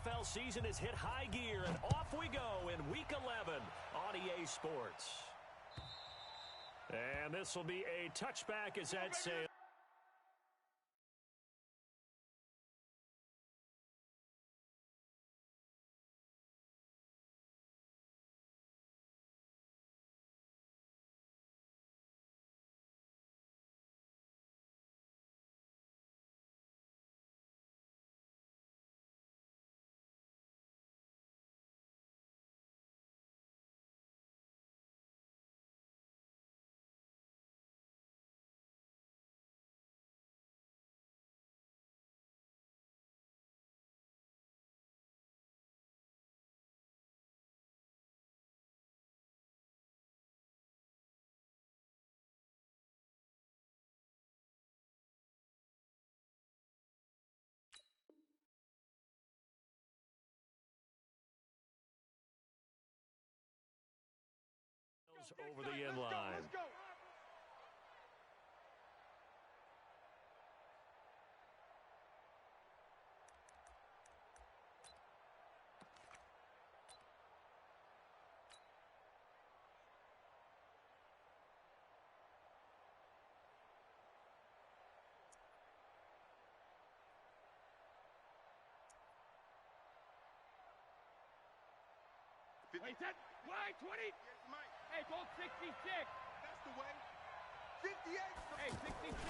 NFL season has hit high gear, and off we go in Week 11 on EA Sports. And this will be a touchback as that sails. Over the end line. Let's go. Wait, set. Wide, 20. Hey, go 66. That's the way. 58. Hey, 66.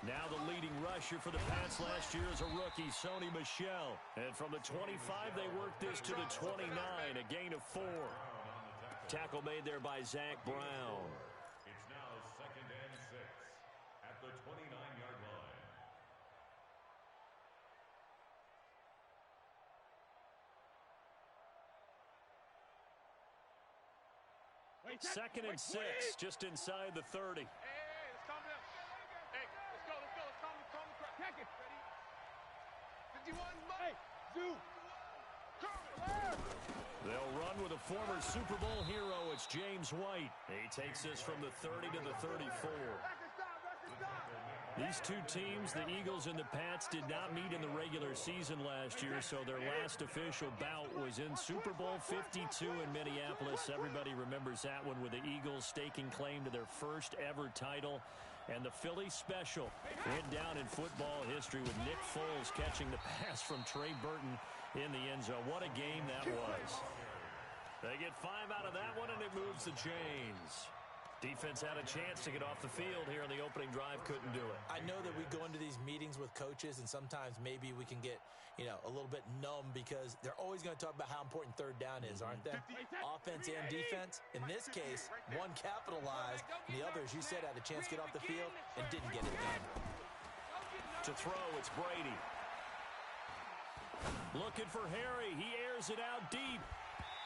Now the leading rusher for the Pats last year is a rookie, Sony Michel. And from the 25, they worked this to the 29, a gain of 4. Tackle made there by Zach Brown. It's now 2nd and 6 at the 29-yard line. Wait, 2nd and 6, just inside the 30. Hey, let's calm down. Hey, let's go. Let's calm the crowd. Check it. Ready? 51, hey, Zoo. They'll run with a former Super Bowl hero. It's James White. He takes this from the 30 to the 34. These two teams, the Eagles and the Pats, did not meet in the regular season last year, so their last official bout was in Super Bowl 52 in Minneapolis. Everybody remembers that one with the Eagles staking claim to their first ever title. And the Philly special went down in football history with Nick Foles catching the pass from Trey Burton in the end zone. What a game that was. They get 5 out of that one, and it moves the chains. Defense had a chance to get off the field here in the opening drive, couldn't do it. I know that we go into these meetings with coaches, and sometimes maybe we can get, a little bit numb because they're always going to talk about how important third down is, aren't they? Offense and defense. In this case, one capitalized, and the other, as you said, had a chance to get off the field and didn't get it done. To throw, it's Brady. Looking for Harry. He airs it out deep.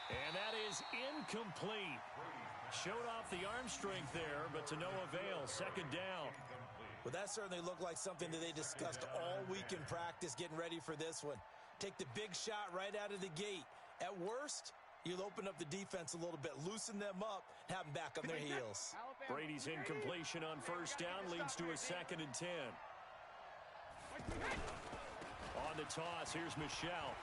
And that is incomplete. Showed off the arm strength there, but to no avail. 2nd down. Well, that certainly looked like something that they discussed all week in practice getting ready for this one. Take the big shot right out of the gate. At worst, you'll open up the defense a little bit, loosen them up, have them back on their heels. Brady's incompletion on 1st down leads to a 2nd and 10. On the toss, here's Michel.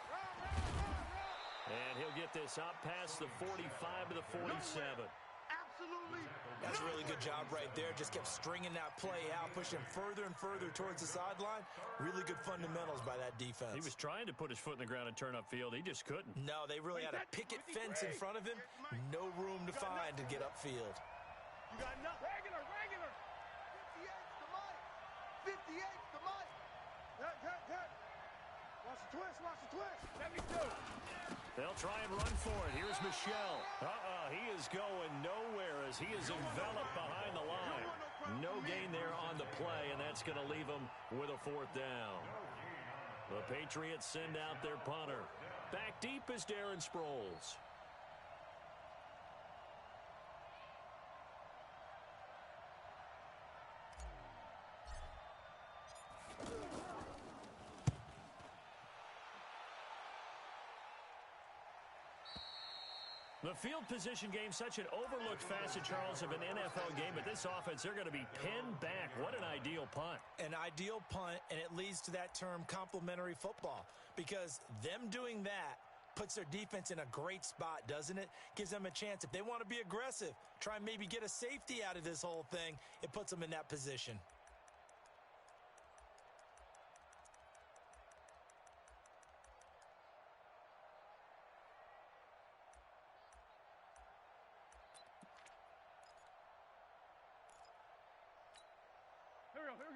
And he'll get this out past the 45 to the 47. Absolutely. That's a really good job right there. Just kept stringing that play out, pushing further and further towards the sideline. Really good fundamentals by that defense. He was trying to put his foot in the ground and turn upfield. He just couldn't. No, they really had a picket fence in front of him. No room to find to get upfield. You got enough. Regular. 58's the mic. 58's the mic. Hit. Watch the twist. 72. They'll try and run for it. Here's Michel. He is going nowhere as he is enveloped behind the line. No gain there on the play, and that's going to leave him with a 4th down. The Patriots send out their punter. Back deep is Darren Sproles. The field position game, such an overlooked facet, Charles, of an NFL game. But this offense, they're going to be pinned back. What an ideal punt. An ideal punt, and it leads to that term complementary football. Because them doing that puts their defense in a great spot, doesn't it? Gives them a chance. If they want to be aggressive, try and maybe get a safety out of this whole thing, it puts them in that position.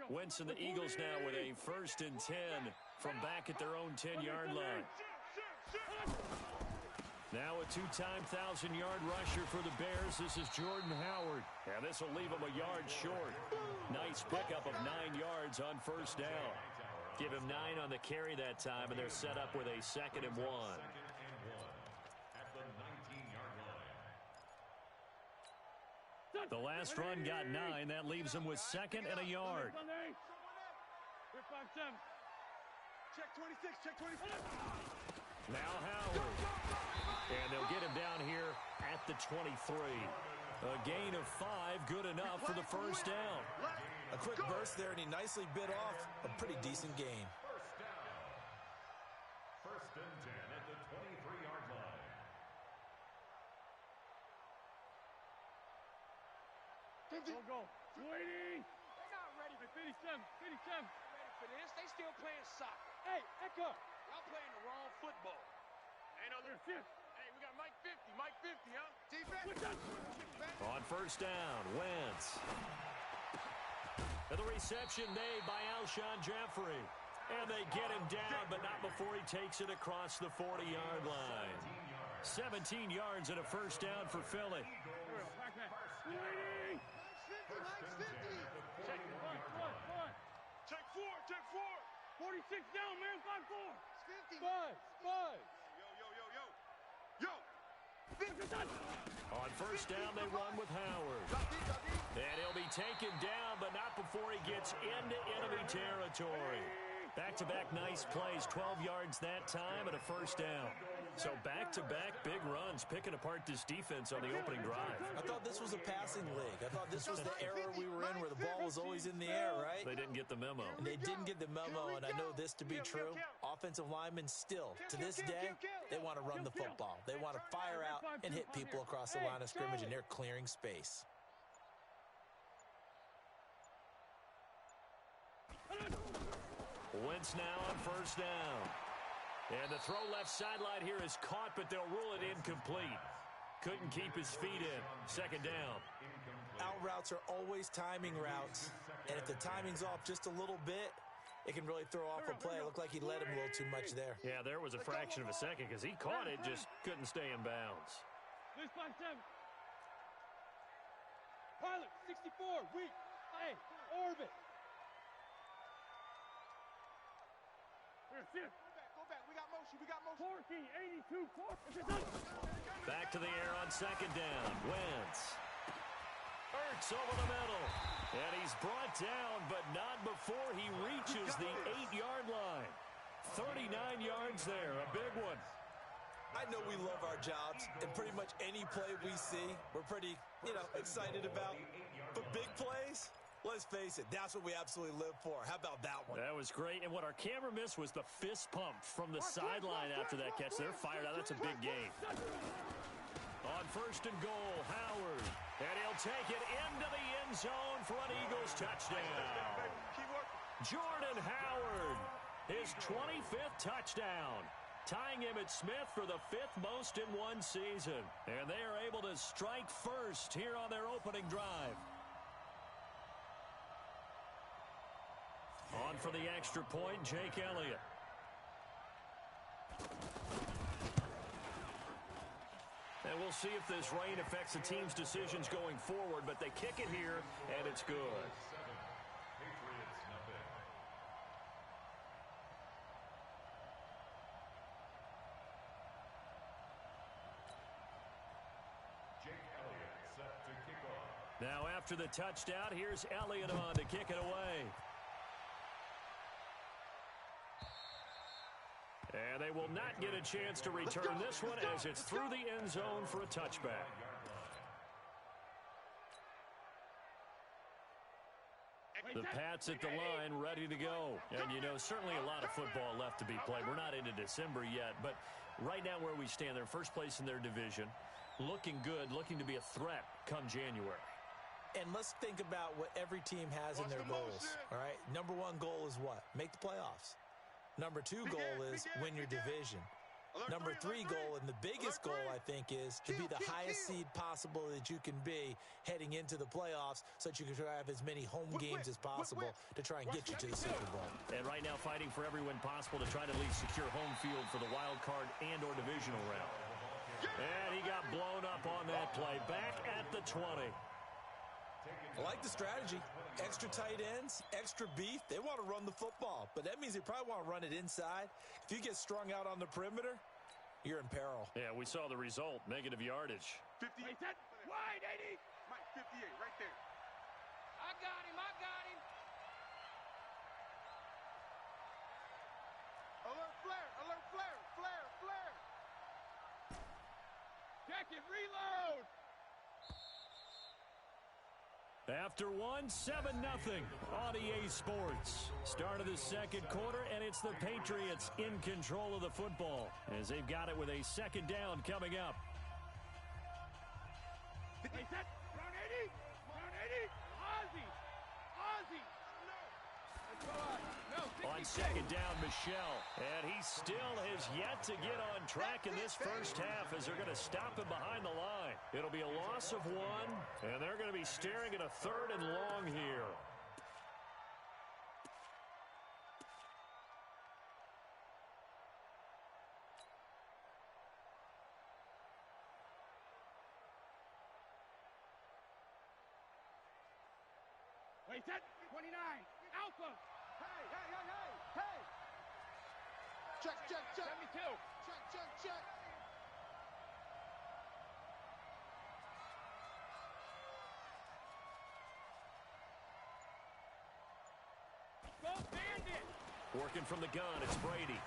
Wentz and the Eagles now with a 1st and 10 from back at their own 10-yard line. Now a two-time 1,000-yard rusher for the Bears. This is Jordan Howard. And this will leave him a yard short. Nice pickup of 9 yards on 1st down. Give him 9 on the carry that time, and they're set up with a 2nd and 1. The last run got 9. That leaves him with 2nd and a yard. Check 26, check 26. Now Howard. And they'll get him down here at the 23. A gain of 5, good enough for the 1st down. A quick burst there, and he nicely bit off a pretty decent gain. 1st and 10 at the 23-yard line. Go. 20. They're not ready for 57. 57. Ready for this. They still playing soccer. Hey, Echo. Y'all playing the wrong football. Ain't no shift. Hey, we got Mike 50. Mike 50, huh? Defense. On 1st down, Wentz. And the reception made by Alshon Jeffrey. And they get him down, but not before he takes it across the 40-yard line. 17 yards and a 1st down for Philly. Check 4. 46 down, man. 5-4. 5. Yo. On 1st down, they run with Howard. And he'll be taken down, but not before he gets into enemy territory. Back-to-back nice plays, 12 yards that time and a 1st down. So back-to-back big runs, picking apart this defense on the opening drive. I thought this was a passing league. I thought this was the era we were in where the ball was always in the air, right? They didn't get the memo. And they didn't get the memo, and I know this to be true. Offensive linemen still, to this day, they want to run the football. They want to fire out and hit people across the line of scrimmage, and they're clearing space. Wentz now on 1st down. And the throw left sideline here is caught, but they'll rule it incomplete. Couldn't keep his feet in. 2nd down. Out routes are always timing routes, and if the timing's off just a little bit, it can really throw off a play. It looked like he led him a little too much there. Yeah, there was a fraction of a second because he caught it, just couldn't stay in bounds. This 5-7. Pilot, 64, weak. Hey, orbit. Go back. We got motion. 14, 82, 4. Back to the air on 2nd down. Wentz. Ertz over the middle. And he's brought down, but not before he reaches the 8-yard line. 39 yards there, a big one. I know we love our jobs, and pretty much any play we see, we're pretty, excited about. But big plays, let's face it, that's what we absolutely live for. How about that one? That was great, and what our camera missed was the fist pump from the sideline after that catch. They're fired out. That's a big game. On 1st and goal, Howard. And he'll take it into the end zone for an Eagles touchdown. Jordan Howard, his 25th touchdown, tying him at Smith for the 5th most in one season. And they are able to strike first here on their opening drive. On for the extra point, Jake Elliott. And we'll see if this rain affects the team's decisions going forward, but they kick it here, and it's good. Now after the touchdown, here's Elliott on to kick it away. And they will not get a chance to return this one as it's through the end zone for a touchback. The Pats at the line, ready to go. And, you know, certainly a lot of football left to be played. We're not into December yet, but right now where we stand, they're first place in their division, looking good, looking to be a threat come January. And let's think about what every team has in their goals, all right? Number one goal is what? Make the playoffs. Number two goal is win your division. Number three goal, and the biggest goal, I think, is to be the highest seed possible that you can be heading into the playoffs so that you can try to have as many home games as possible to try and get you to the Super Bowl. And right now fighting for every win possible to try to at least secure home field for the wild card and or divisional round. And he got blown up on that play. Back at the 20. I like the strategy. Extra tight ends, extra beef. They want to run the football, but that means they probably want to run it inside. If you get strung out on the perimeter, you're in peril. Yeah, we saw the result. Negative yardage. 58. Wide, 80. Mike, 58, right there. I got him. Alert flare. Flare. Check it, reload. After one, 7-0 on EA Sports. Start of the second quarter, and it's the Patriots in control of the football as they've got it with a second down coming up. Round 80. Ozzy. No. On second down, Michelle. And he still has yet to get on track in this first half as they're going to stop him behind the line. It'll be a loss of one, and they're going to be staring at a third and long here. Wait, set. 29. Alpha. Hey. Check. 72. Check. Go Bandit. Working from the gun, it's Brady.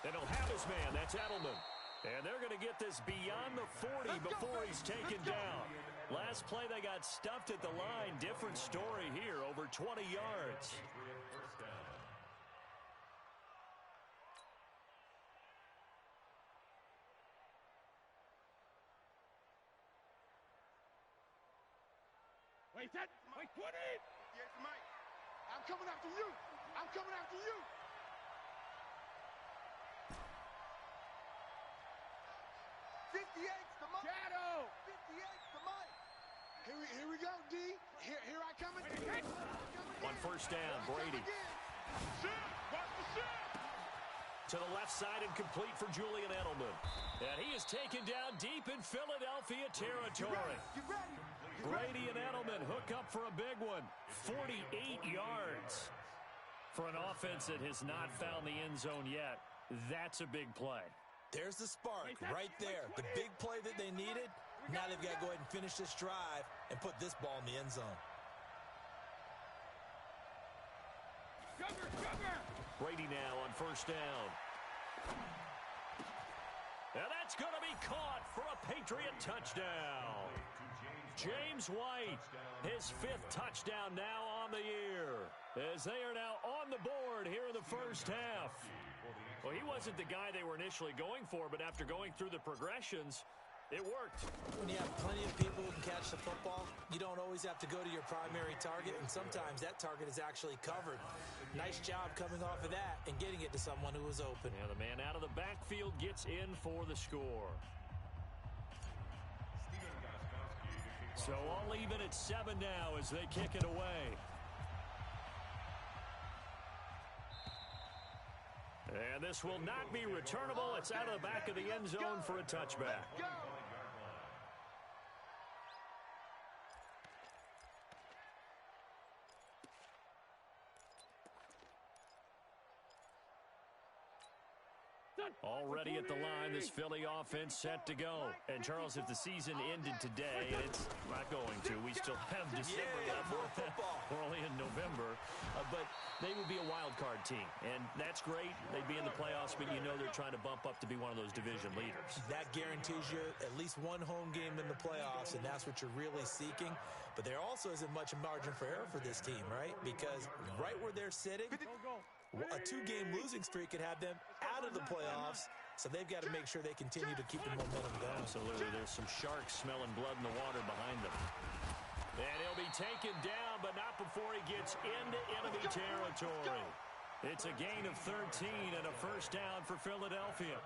And he'll have his man, that's Edelman. And they're going to get this beyond the 40 before he's taken down. Last play, they got stuffed at the line. Different story here, over 20 yards. Wait, 20. Yes, Mike. I'm coming after you. 58's the Mike. Shadow. 58's the Mike. Here we go, D. Here I come again. On first down, Brady. Watch the shot. To the left side and complete for Julian Edelman. And he is taken down deep in Philadelphia territory. You ready? Brady and Edelman hook up for a big one. 48 yards. For an offense that has not found the end zone yet, that's a big play. There's the spark right there. The big play that they needed. Now they've got to go ahead and finish this drive and put this ball in the end zone. Cover. Brady now on first down. And that's going to be caught for a Patriot touchdown. James White, his 5th touchdown now on the year, as they are now on the board here in the first half. Well, he wasn't the guy they were initially going for, but after going through the progressions, it worked. When you have plenty of people who can catch the football, you don't always have to go to your primary target, and sometimes that target is actually covered. Nice job coming off of that and getting it to someone who was open. Yeah, the man out of the backfield gets in for the score. So all even at 7 now as they kick it away. And this will not be returnable. It's out of the back of the end zone for a touchback. Already at the line, this Philly offense set to go. And, Charles, if the season ended today, and it's not going to, we still have December left. We're only in November. But they would be a wild card team, and that's great. They'd be in the playoffs, but you know they're trying to bump up to be one of those division leaders. That guarantees you at least one home game in the playoffs, and that's what you're really seeking. But there also isn't much margin for error for this team, right? Because right where they're sitting, a 2-game losing streak could have them out of the playoffs, so they've got to make sure they continue to keep the momentum going. Absolutely. There's some sharks smelling blood in the water behind them. And he'll be taken down, but not before he gets into enemy territory. It's a gain of 13 and a first down for Philadelphia.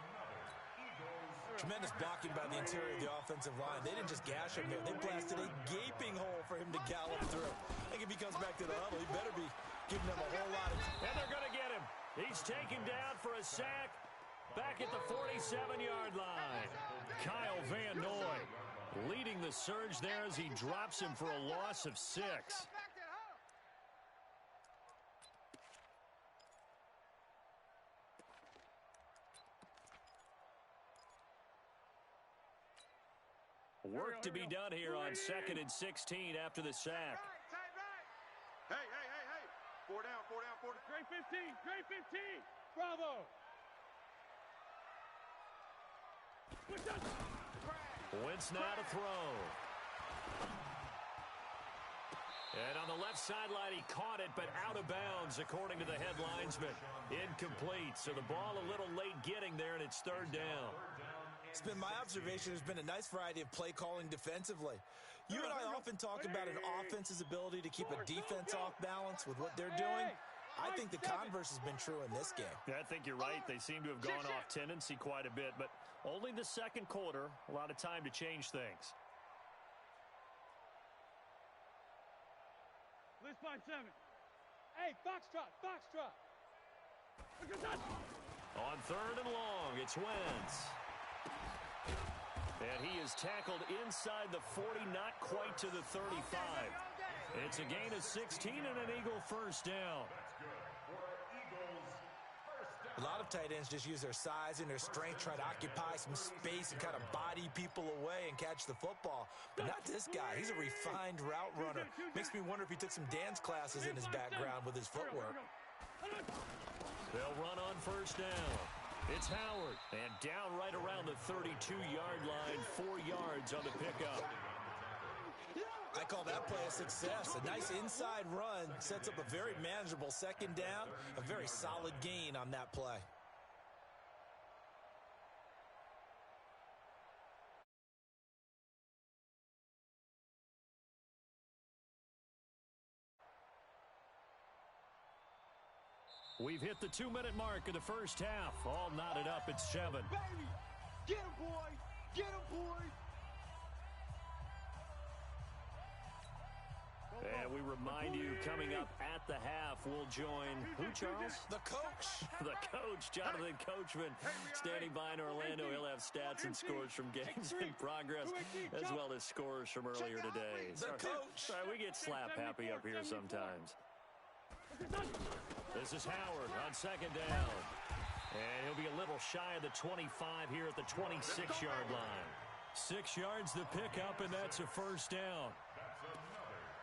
Tremendous blocking by the interior of the offensive line. They didn't just gash him there. They blasted a gaping hole for him to gallop through. I think if he comes back to the huddle, he better be giving them a whole lot of... And they're going to get him. He's taken down for a sack back at the 47-yard line. Kyle Van Noy leading the surge there as he drops him for a loss of 6. Work to be done here on 2nd and 16 after the sack. Hey. 4 down. Great 15. Bravo. Wentz now to throw. And on the left sideline, he caught it, but out of bounds, according to the head linesman. Incomplete, so the ball a little late getting there, and it's 3rd down. It's been my observation there's been a nice variety of play calling defensively. You and I often talk about an offense's ability to keep a defense off balance with what they're doing. I think the converse has been true in this game. Yeah, I think you're right. They seem to have gone off tendency quite a bit, but only the second quarter, a lot of time to change things. Blitz 5-7. Hey, box drop. On 3rd and long, it's Wentz. And he is tackled inside the 40, not quite to the 35. It's a gain of 16 and an Eagle first down. A lot of tight ends just use their size and their strength, try to occupy some space and kind of body people away and catch the football. But not this guy. He's a refined route runner. Makes me wonder if he took some dance classes in his background with his footwork. They'll run on first down. It's Howard, and down right around the 32-yard line, 4 yards on the pickup. I call that play a success. A nice inside run sets up a very manageable 2nd down, a very solid gain on that play. We've hit the 2-minute mark of the first half. All knotted up at 7. Baby, get him, boy. Get him, boy. And we remind you, coming up at the half, we'll join who, Charles? The coach. The coach, Jonathan Coachman, standing by in Orlando. He'll have stats and scores from games in progress, as well as scores from earlier today. The coach. Sorry, we get slap happy up here sometimes. This is Howard on 2nd down. And he'll be a little shy of the 25 here at the 26-yard line. 6 yards the pickup, and that's a first down.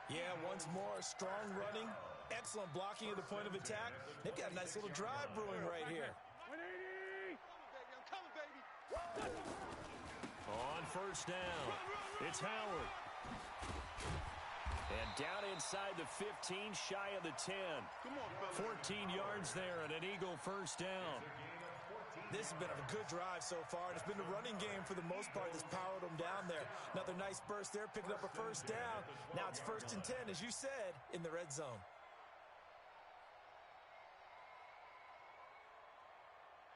Yeah, once more, strong running, excellent blocking at the point of attack. They've got a nice little drive brewing right here. 180. I'm coming, baby. On first down, it's Howard. And down inside the 15, shy of the 10. 14 yards there and an Eagle first down. This has been a good drive so far. It's been the running game for the most part that's powered them down there. Another nice burst there, picking up a first down. Now it's 1st and 10, as you said, in the red zone.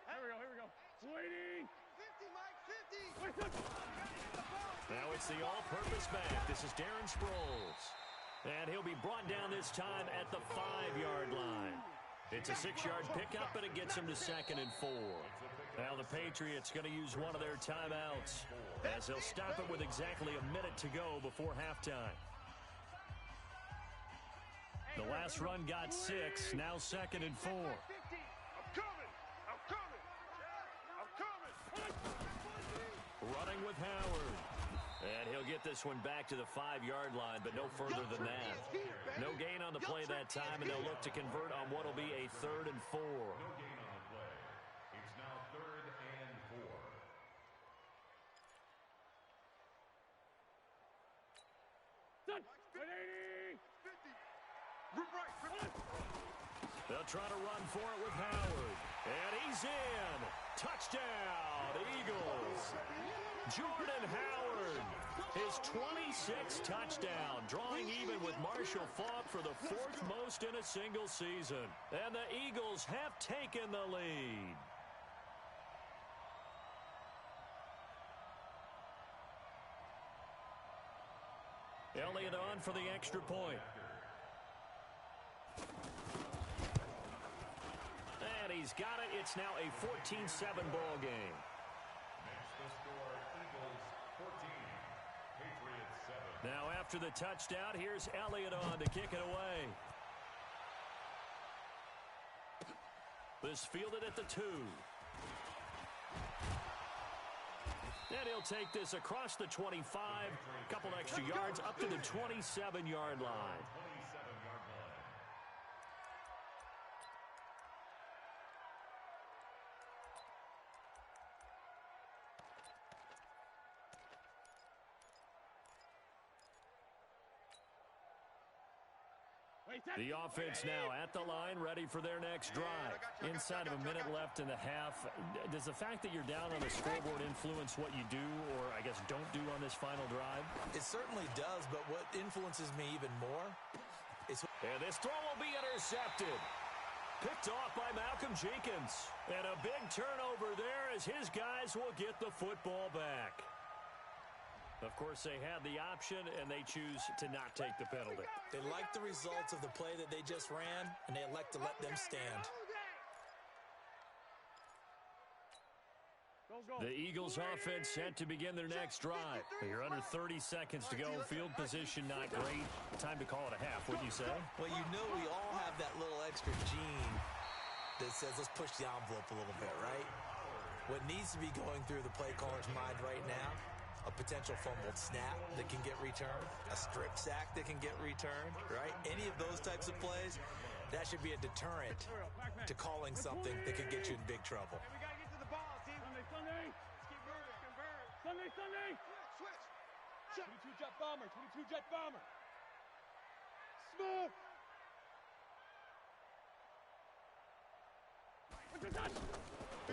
Here we go. Waiting. 50, Mike, 50. Now it's the all-purpose back. This is Darren Sproles. And he'll be brought down this time at the 5-yard line. It's a 6-yard pickup, but it gets him to 2nd and 4. Now the Patriots going to use one of their timeouts as they'll stop it with exactly a minute to go before halftime. The last run got 6, now 2nd and 4. I'm coming. with Howard. And he'll get this one back to the 5-yard line, but no further than that. No gain on the play that time, and they'll look to convert on what will be a 3rd and 4. No gain on the play. It's now 3rd and 4. They'll try to run for it with Howard. And he's in. Touchdown, Eagles. Jordan Howard, his 26th touchdown, drawing even with Marshall Faulk for the 4th most in a single season. And the Eagles have taken the lead. Elliott on for the extra point. And he's got it. It's now a 14-7 ball game. Next the score, Eagles 14, Patriots 7. Now after the touchdown, here's Elliott on to kick it away. This fielded at the 2. And he'll take this across the 25, a couple extra yards up to the 27-yard line. The offense now at the line, ready for their next drive. Inside of a minute left in the half, does the fact that you're down on the scoreboard influence what you do, or I guess don't do on this final drive? It certainly does, but what influences me even more is... And this throw will be intercepted. Picked off by Malcolm Jenkins. And a big turnover there as his guys will get the football back. Of course, they had the option, and they choose to not take the penalty. They like the results of the play that they just ran, and they elect to let them stand. The Eagles offense set to begin their next drive. You're under 30 seconds to go. Field position not great. Time to call it a half, wouldn't you say? Well, you know we all have that little extra gene that says let's push the envelope a little bit, right? What needs to be going through the play caller's mind right now, a potential fumbled snap that can get returned, a strip sack that can get returned, right? Any of those types of plays, that should be a deterrent to calling something that could get you in big trouble. Hey, we got to get to the ball, team. Sunday. Let's keep moving. Convert. Sunday. Switch. 22 jet bomber. 22 jet bomber. Smooth.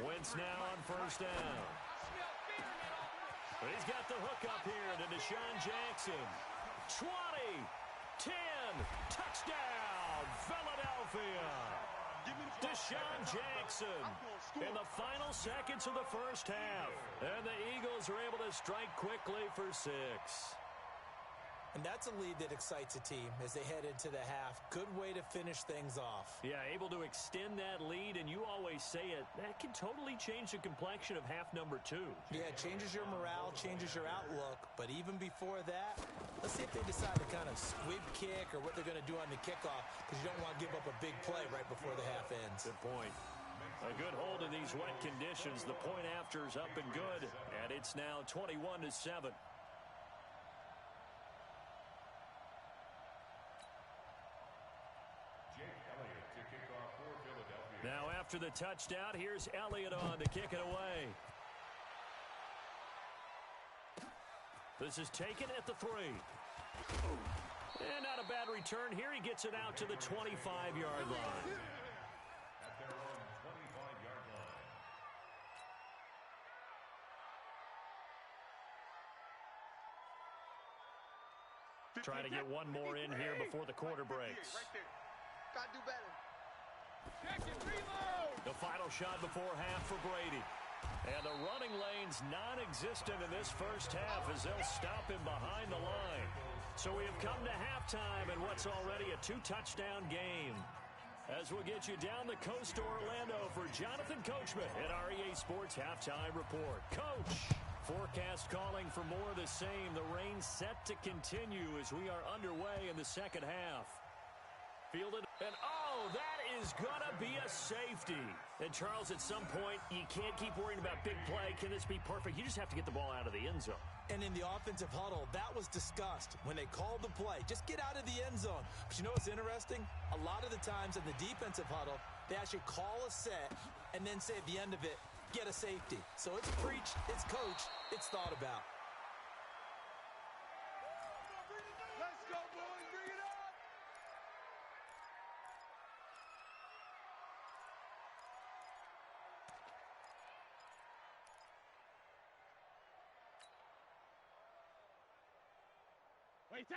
Wentz now on first down. He's got the hook up here to Deshaun Jackson. 20, 10, touchdown, Philadelphia. Deshaun Jackson in the final seconds of the first half. And the Eagles are able to strike quickly for 6. And that's a lead that excites a team as they head into the half. Good way to finish things off. Yeah, able to extend that lead, and you always say it, that can totally change the complexion of half number 2. Yeah, it changes your morale, changes your outlook. But even before that, let's see if they decide to kind of squib kick or what they're going to do on the kickoff, because you don't want to give up a big play right before the half ends. Good point. A good hold in these wet conditions. The point after is up and good, and it's now 21-7. Now after the touchdown, here's Elliott on to kick it away. This is taken at the 3. And not a bad return here. He gets it out to the 25-yard line. At their own 25-yard line. Try to get one more in here before the quarter breaks. Right there. Got to do better. The final shot before half for Brady. And the running lane's non-existent in this first half as they'll stop him behind the line. So we have come to halftime in what's already a 2-touchdown game. As we'll get you down the coast to Orlando for Jonathan Coachman at our EA Sports Halftime Report. Coach, forecast calling for more of the same. The rain set to continue as we are underway in the second half. Fielded. And, oh, that is going to be a safety. And, Charles, at some point, you can't keep worrying about big play. Can this be perfect? You just have to get the ball out of the end zone. And in the offensive huddle, that was discussed when they called the play. Just get out of the end zone. But you know what's interesting? A lot of the times in the defensive huddle, they actually call a set and then say at the end of it, get a safety. So it's preached, it's coached, it's thought about. Let's go, boys. Bring it up.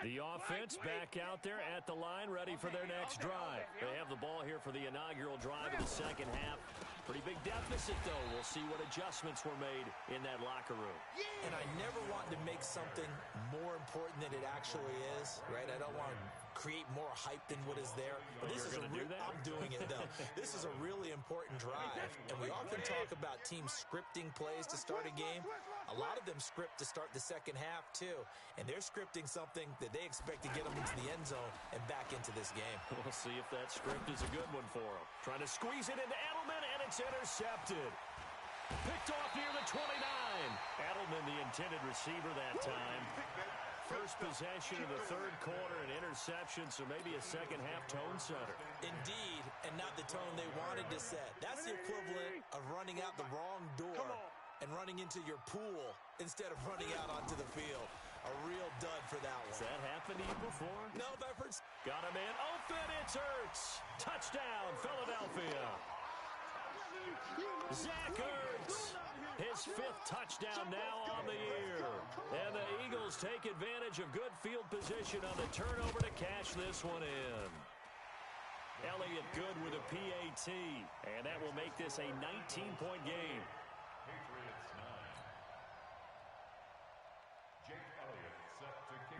The offense back out there at the line, ready for their next drive. They have the ball here for the inaugural drive of the second half. Pretty big deficit, though. We'll see what adjustments were made in that locker room. And I never want to make something more important than it actually is, right? I don't want to create more hype than what is there. But this is I'm doing it, though. This is a really important drive. And we often talk about teams scripting plays to start a game. A lot of them script to start the second half, too. And they're scripting something that they expect to get them into the end zone and back into this game. We'll see if that script is a good one for them. Trying to squeeze it into Edelman, and it's intercepted. Picked off near the 29. Edelman, the intended receiver that time. First possession of the third quarter, an interception, so maybe a second-half tone setter. Indeed, and not the tone they wanted to set. That's the equivalent of running out the wrong door and running into your pool instead of running out onto the field. A real dud for that one. Has that happened to you before? No, I've heard. Got a man open, it's Ertz. Touchdown, Philadelphia. Zach Ertz, his fifth touchdown now on the year. And the Eagles take advantage of good field position on the turnover to cash this one in. Elliott good with a PAT, and that will make this a 19-point game.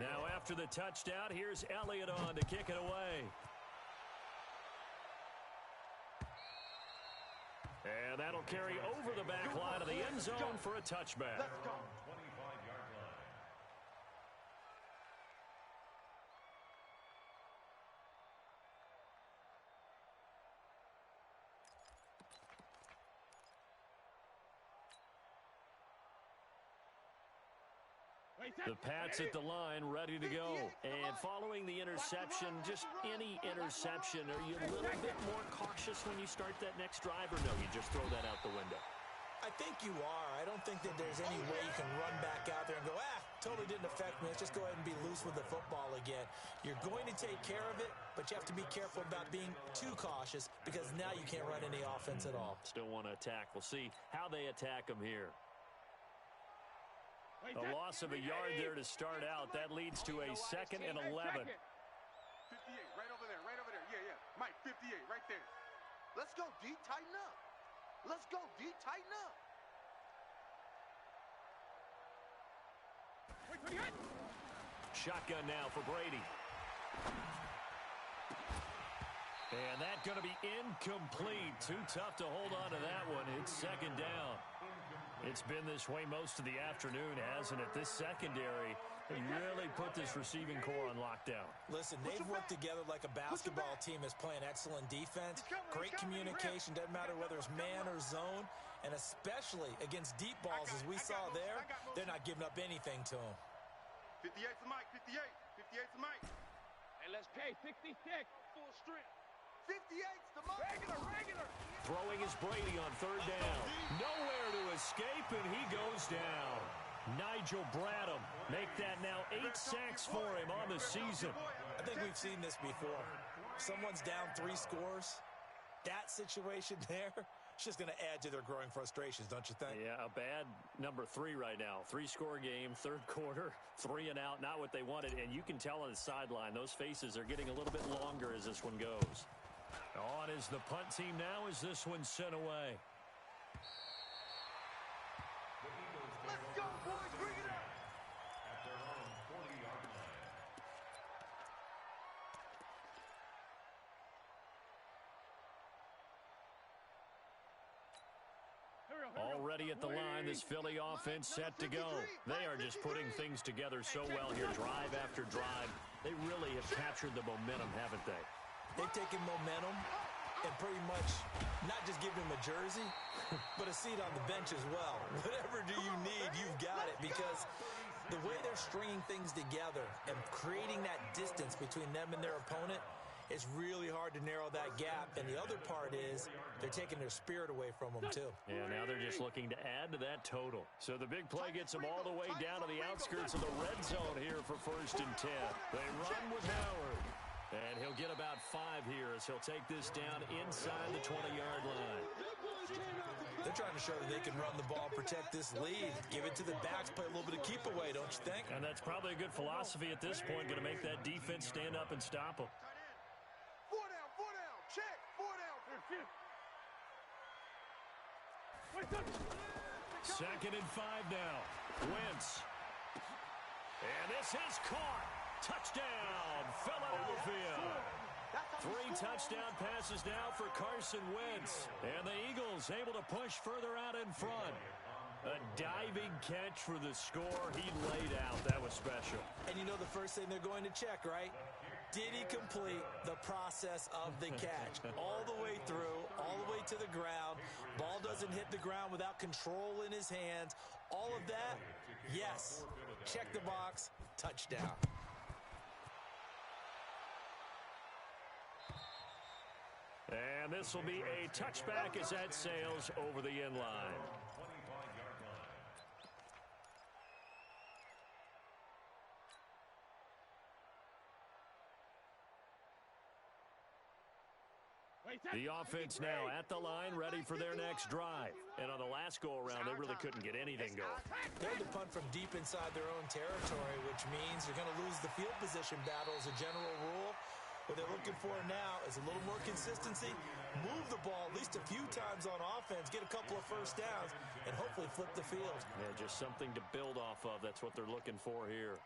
Now after the touchdown, here's Elliott on to kick it away. And that'll carry over the back line of the end zone for a touchback. Let's go. 25-yard line. The Pats at the line, ready to go. And following the interception, just any interception, are you a little bit more cautious when you start that next drive, or no, you just throw that out the window? I think you are. I don't think that there's any way you can run back out there and go, totally didn't affect me. Let's just go ahead and be loose with the football again. You're going to take care of it, but you have to be careful about being too cautious because now you can't run any offense at all. Still want to attack. We'll see how they attack them here. A loss of a yard there to start out. That leads to a 2nd and 11. 58, right over there, right over there. Yeah. Mike, 58, right there. Let's go, D. Tighten up. Let's go, D. Tighten up. Shotgun now for Brady. And that's going to be incomplete. Too tough to hold on to that one. It's 2nd down. It's been this way most of the afternoon, hasn't it? This secondary really put this receiving core on lockdown. Listen, they've worked together like a basketball team is playing excellent defense. Great communication. Doesn't matter whether it's man or zone. And especially against deep balls, as we saw there, they're not giving up anything to them. 58 to Mike, 58. 58 to Mike. And let's pay 66. Full strength. 58's the Mike. Regular. Throwing is Brady on 3rd down. Nowhere to escape, and he goes down. Nigel Bradham make that now 8 sacks for him on the season. I think we've seen this before. Someone's down 3 scores. That situation there, it's just going to add to their growing frustrations, don't you think? Yeah, a bad number 3 right now. 3-score game, 3rd quarter, 3 and out, not what they wanted. And you can tell on the sideline, those faces are getting a little bit longer as this one goes. On is the punt team now as this one's sent away. Let's go, boys. Bring it up. At their own 40-yard line. Already at the line, this Philly offense set to go. They are just putting things together so well here, drive after drive. They really have captured the momentum, haven't they? They've taken momentum and pretty much not just given him a jersey, but a seat on the bench as well. Whatever do you need, you've got it, because the way they're stringing things together and creating that distance between them and their opponent, it's really hard to narrow that gap. And the other part is they're taking their spirit away from them, too. Yeah, now they're just looking to add to that total. So the big play gets them all the way down to the outskirts of the red zone here for 1st and 10. They run with Howard. And he'll get about 5 here as he'll take this down inside the 20-yard line. They're trying to show that they can run the ball, protect this lead, give it to the backs, play a little bit of keep away, don't you think? And that's probably a good philosophy at this point, going to make that defense stand up and stop them. 4 down, check, 4 down. 2nd and 5 now. Wentz. And this is caught. Touchdown, Philadelphia. 3 touchdown passes now for Carson Wentz. And the Eagles able to push further out in front. A diving catch for the score. He laid out. That was special. And you know the first thing they're going to check, right? Did he complete the process of the catch? All the way through, all the way to the ground. Ball doesn't hit the ground without control in his hands. All of that, yes. Check the box. Touchdown. And this will be a touchback as that sails over the end line. The offense now at the line, ready for their next drive. And on the last go-around, they really couldn't get anything going. They had to punt from deep inside their own territory, which means you're going to lose the field position battle as a general rule. What they're looking for now is a little more consistency, move the ball at least a few times on offense, get a couple of first downs, and hopefully flip the field. Yeah, just something to build off of. That's what they're looking for here.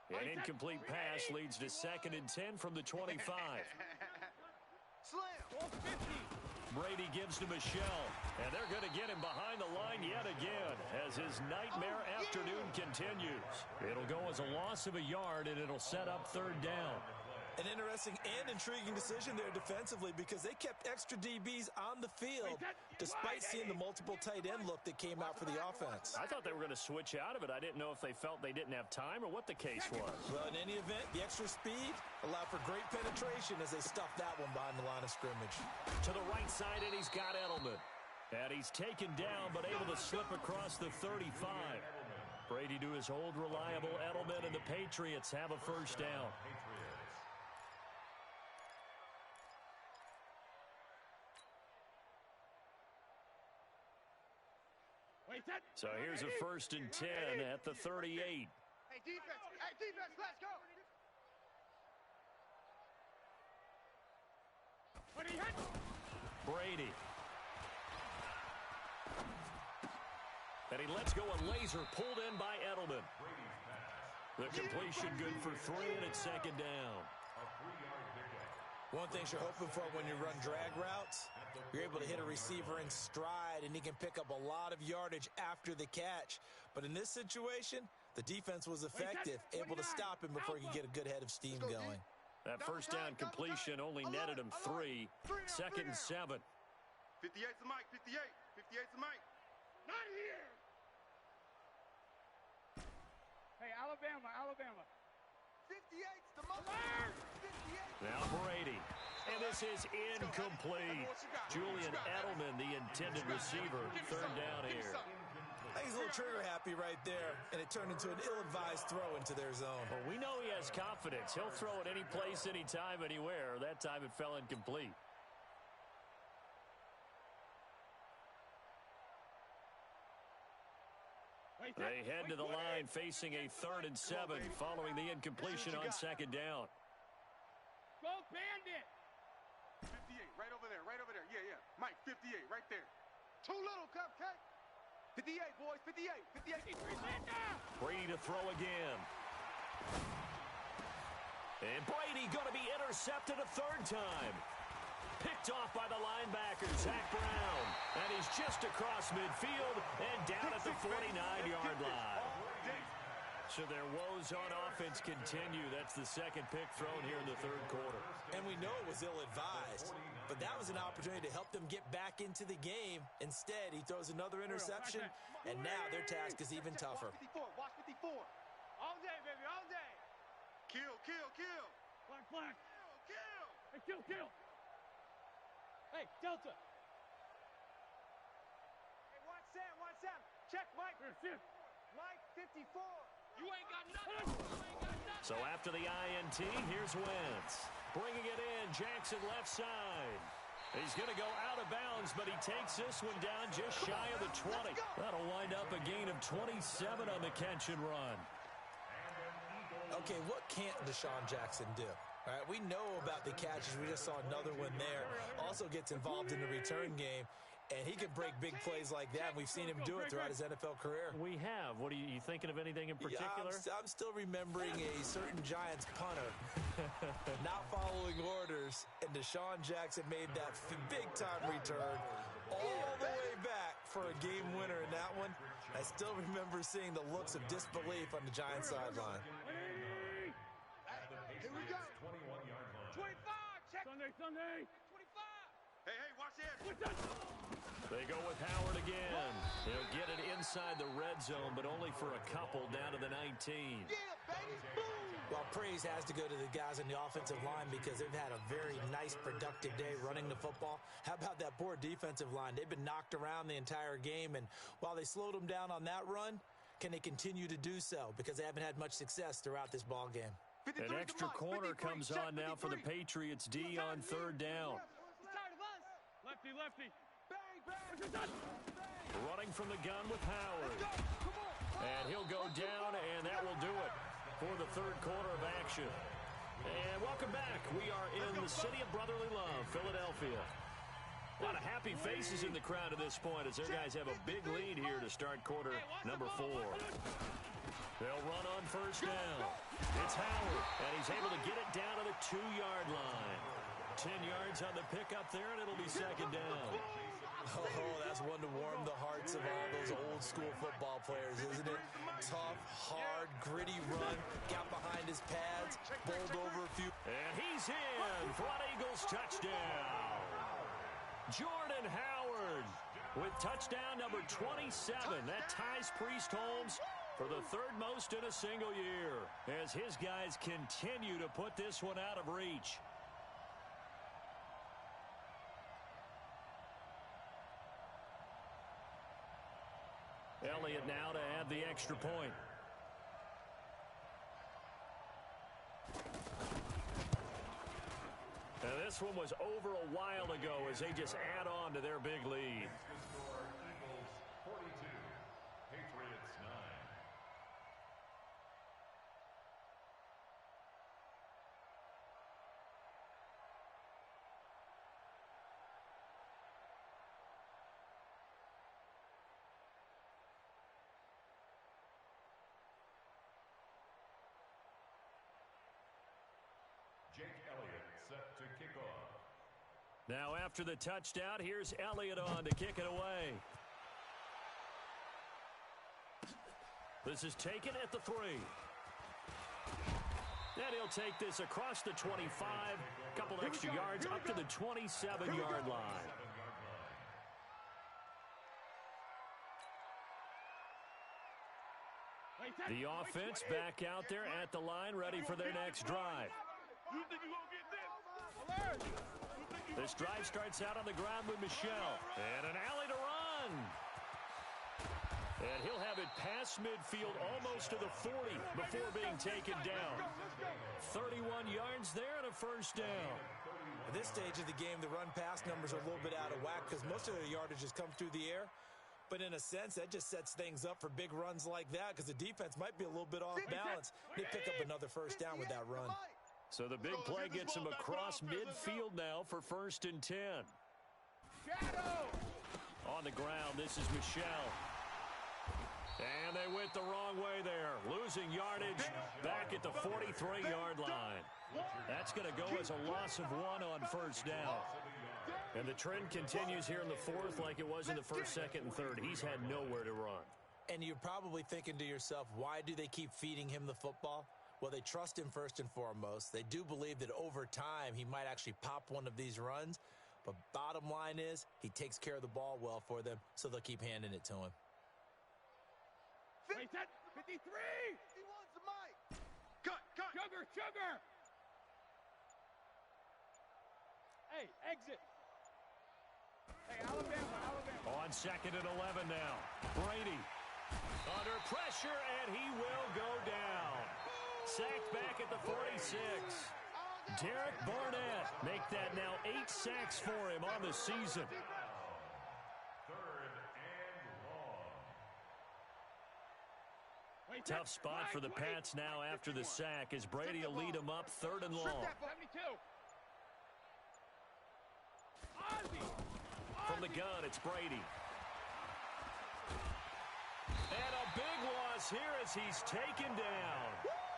An incomplete pass leads to 2nd and 10 from the 25. Slam. Brady gives to Michelle, and they're going to get him behind the line yet again as his nightmare afternoon continues. It'll go as a loss of a yard, and it'll set up 3rd down. An interesting and intriguing decision there defensively because they kept extra DBs on the field despite seeing the multiple tight end look that came out for the offense. I thought they were going to switch out of it. I didn't know if they felt they didn't have time or what the case was. Well, in any event, the extra speed allowed for great penetration as they stuffed that one behind the line of scrimmage. To the right side, and he's got Edelman. And he's taken down but able to slip across the 35. Brady to his old reliable Edelman, and the Patriots have a 1st down. So here's a 1st and 10 at the 38. Hey, defense, let's go. Brady. And he lets go a laser pulled in by Edelman. The completion good for 3, and it's 2nd down. One thing you're hoping for when you run drag routes, you're able to hit a receiver in stride, and he can pick up a lot of yardage after the catch. But in this situation, the defense was effective, able to stop him before he could get a good head of steam going. That 1st down completion only netted him 3. 2nd and 7. 58's the mic, 58. 58's the mic. Not here. Hey, Alabama. 58's the most. 58. Now Brady. And this is incomplete. Julian Edelman, the intended receiver. 3rd down here. I think he's a little trigger happy right there, and it turned into an ill-advised throw into their zone. Well, we know he has confidence. He'll throw it any place, anytime, anywhere. That time it fell incomplete. They head to the line facing a 3rd and 7 following the incompletion on 2nd down. Go Bandit! 58, right over there. Yeah. Mike, 58, right there. Too little, Cupcake. 58, boys, 58. Brady to throw again. And Brady going to be intercepted a third time. Picked off by the linebacker, Zach Brown. And he's just across midfield and down at the 49-yard line. So their woes on offense continue. That's the second pick thrown here in the third quarter. And we know it was ill-advised, but that was an opportunity to help them get back into the game. Instead, he throws another interception, and now their task is even tougher. Watch 54. All day, baby, all day. Kill. Black. Kill. Hey, kill. Hey, Delta. Hey, watch Sam. Check, Mike. Mike, 54. You ain't got nothing. So after the INT, here's Wentz. Bringing it in, Jackson left side. He's going to go out of bounds, but he takes this one down just shy of the 20. That'll wind up a gain of 27 on the catch and run. Okay, what can't Deshaun Jackson do? All right, we know about the catches. We just saw another one there. Also gets involved in the return game, and he can break big plays like that. We've seen him do it throughout his NFL career. We have. What are you thinking of anything in particular? Yeah, I'm still remembering a certain Giants punter not following orders, and Deshaun Jackson made that big-time return all the way back for a game winner in that one. I still remember seeing the looks of disbelief on the Giants sideline. Here we go. 21-yard line. 25. Check. Sunday. 25. Hey, watch that. They go with Howard again. He'll get it inside the red zone, but only for a couple down to the 19. Yeah, baby. Boom. Well, praise has to go to the guys on the offensive line because they've had a very nice, productive day running the football. How about that poor defensive line? They've been knocked around the entire game, and while they slowed them down on that run, can they continue to do so? Because they haven't had much success throughout this ball game. An extra corner comes on now for the Patriots D on third down. He's tired of us. Lefty. Bang. Running from the gun with Howard. And he'll go down, and that will do it for the third quarter of action. And welcome back. We are in the city of brotherly love, Philadelphia. A lot of happy faces in the crowd at this point as their guys have a big lead here to start quarter number 4. They'll run on first down. It's Howard, and he's able to get it down to the 2-yard line. 10 yards on the pickup there, and it'll be second down. Oh, that's one to warm the hearts of all those old-school football players, isn't it? Tough, hard, gritty run, got behind his pads, bowled over a few. And he's in for an Eagles touchdown. Jordan Howard with touchdown number 27. That ties Priest Holmes for the third most in a single year as his guys continue to put this one out of reach. Elliott now to add the extra point. And this one was over a while ago as they just add on to their big lead. Eagles 42, Patriots 9. Jake Elliott set to kick off. Now after the touchdown, here's Elliott on to kick it away. This is taken at the 3. And he'll take this across the 25, couple extra yards up to the 27-yard line. The offense back out there at the line, ready for their next drive. You think you're going to get this? This drive starts out on the ground with Michelle. And an alley to run. And he'll have it past midfield almost to the 40 before being taken down. 31 yards there and a first down. At this stage of the game, the run-pass numbers are a little bit out of whack because most of their yardage has come through the air. But in a sense, that just sets things up for big runs like that because the defense might be a little bit off balance. They pick up another first down with that run. So the big play gets him across midfield now for 1st and 10. Shadow! On the ground, this is Michelle. And they win it the wrong way there. Losing yardage back at the 43-yard line. That's going to go as a loss of 1 on first down. And the trend continues here in the fourth like it was in the first, second, and third. He's had nowhere to run. And you're probably thinking to yourself, why do they keep feeding him the football? Well, they trust him first and foremost. They do believe that over time he might actually pop one of these runs. But bottom line is he takes care of the ball well for them, so they'll keep handing it to him. Wait, that 53! He wants the mic. Cut. Sugar! Hey, exit. Hey, Alabama. On second and 11 now. Brady under pressure, and he will go down. Sacked back at the 46. Derek Barnett make that now 8 sacks for him on the season. Tough spot for the Pats now after the sack as Brady will lead them up 3rd and long. 72. From the gun, it's Brady. And a big loss here as he's taken down.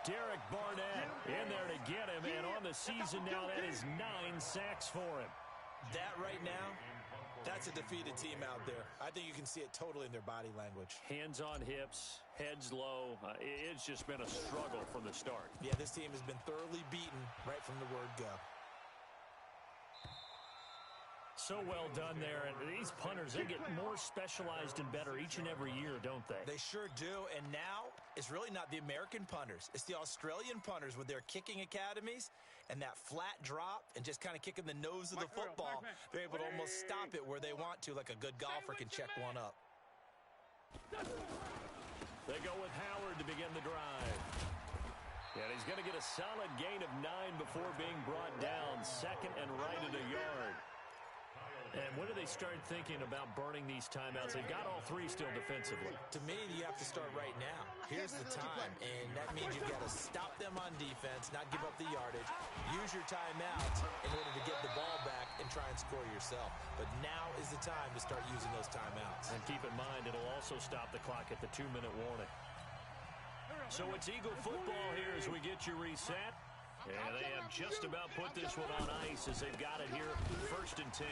Derek Barnett in there to get him, and on the season now, that is 9 sacks for him. That right now, that's a defeated team out there. I think you can see it totally in their body language. Hands on hips, heads low. It's just been a struggle from the start. Yeah, this team has been thoroughly beaten right from the word go. So well done there. And these punters, they get more specialized and better each and every year, don't they? They sure do. And now it's really not the American punters. It's the Australian punters with their kicking academies and that flat drop and just kind of kicking the nose of the football. They're able to almost stop it where they want to, like a good golfer can check one up. They go with Howard to begin the drive. And he's going to get a solid gain of 9 before being brought down. 2nd and right at a yard. And when do they start thinking about burning these timeouts? They've got all 3 still defensively. To me, you have to start right now. Here's the time, and that means you've got to stop them on defense, not give up the yardage, use your timeouts in order to get the ball back and try and score yourself. But now is the time to start using those timeouts. And keep in mind, it'll also stop the clock at the 2-minute warning. So it's Eagle football here as we get you reset. And they have just about put this one on ice as they've got it here, 1st and 10.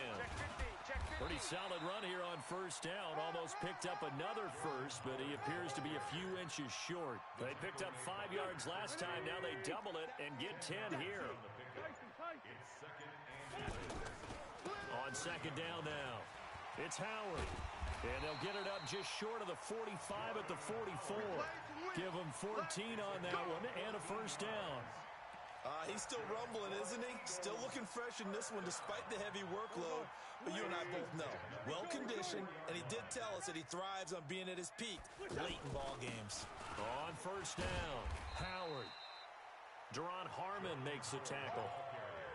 Pretty solid run here on first down. Almost picked up another first, but he appears to be a few inches short. They picked up 5 yards last time. Now they double it and get 10 here. On second down now, it's Howard. And they'll get it up just short of the 45 at the 44. Give them 14 on that one and a first down. He's still rumbling, isn't he? Still looking fresh in this one despite the heavy workload. But you and I both know, well-conditioned, and he did tell us that he thrives on being at his peak late in ball games. On first down, Howard. Deron Harmon makes the tackle.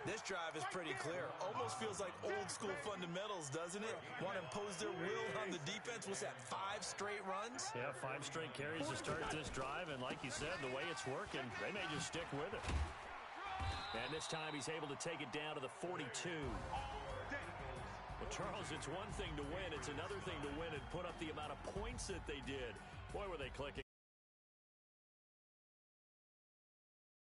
This drive is pretty clear. Almost feels like old-school fundamentals, doesn't it? Want to impose their will on the defense. What's that, 5 straight runs? Yeah, 5 straight carries to start this drive, and like you said, the way it's working, they may just stick with it. And this time he's able to take it down to the 42. Well, Charles, it's one thing to win. It's another thing to win and put up the amount of points that they did. Boy, were they clicking.